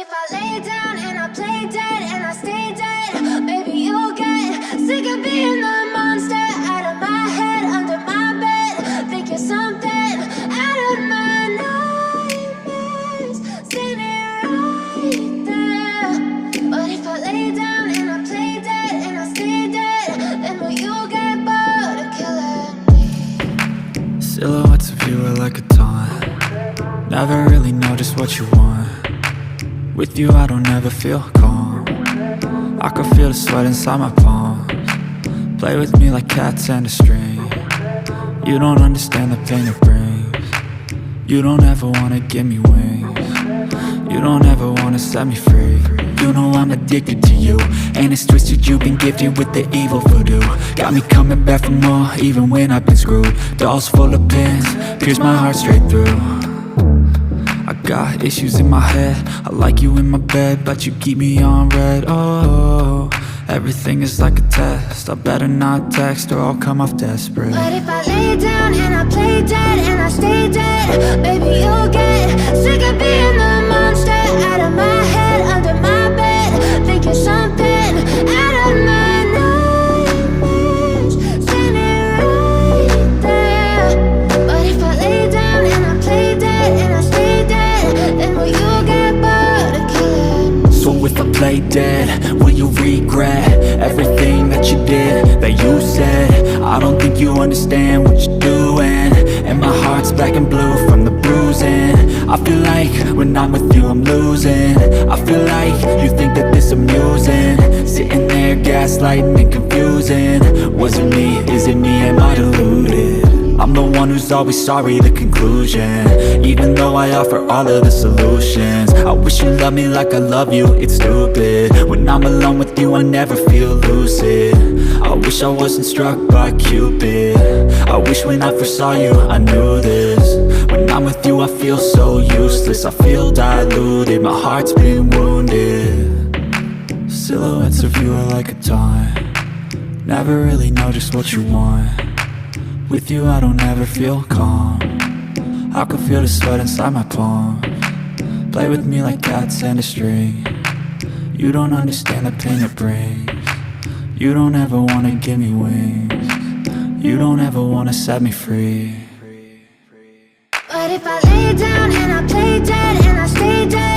if I lay down and I play dead and I stay dead, maybe you'll get sick of being the monster out of my head, under my bed. Think you're something out of my nightmares, standing right there. But if I lay down and I play dead and I stay dead, then will you get bored of killing me? Silhouettes of you are like a taunt. Never really know just what you want. With you I don't ever feel calm. I can feel the sweat inside my palms. Play with me like cats and a string. You don't understand the pain it brings. You don't ever wanna give me wings. You don't ever wanna set me free. You know I'm addicted to you, and it's twisted, you've been gifted with the evil voodoo. Got me coming back for more, even when I've been screwed. Dolls full of pins, pierce my heart straight through. I got issues in my head, I like you in my bed, but you keep me on red. Oh, everything is like a test, I better not text or I'll come off desperate. But if I lay down and I play dead and I stay dead, maybe you'll get sick of being the monster out of my head, under my bed. Think you're something out of my nightmares, standing right there. But if I lay down and I play dead and I stay dead, then will you get bored of killing me? So if I play dead, will you regret everything that you did, that you said? I don't think you understand what you're doing, and my heart's black and blue from the bruising. I feel like when I'm with you I'm losing. I feel like you think that this amusing, sitting there gaslighting and confusing. Was it me? Is it me? Am I deluded? I'm the one who's always sorry, the conclusion, even though I offer all of the solutions. I wish you loved me like I love you, it's stupid. When I'm alone with you I never feel lucid. I wish I wasn't struck by Cupid. I wish when I first saw you I knew this. When I'm with you I feel so useless, I feel diluted, my heart's been wounded. Silhouettes of you are like a taunt. Never really know just what you want. With you I don't ever feel calm. I can feel the sweat inside my palms. Play with me like cats and a string. You don't understand the pain it brings. You don't ever wanna give me wings. You don't ever wanna set me free. But if I lay down and I play dead and I stay dead,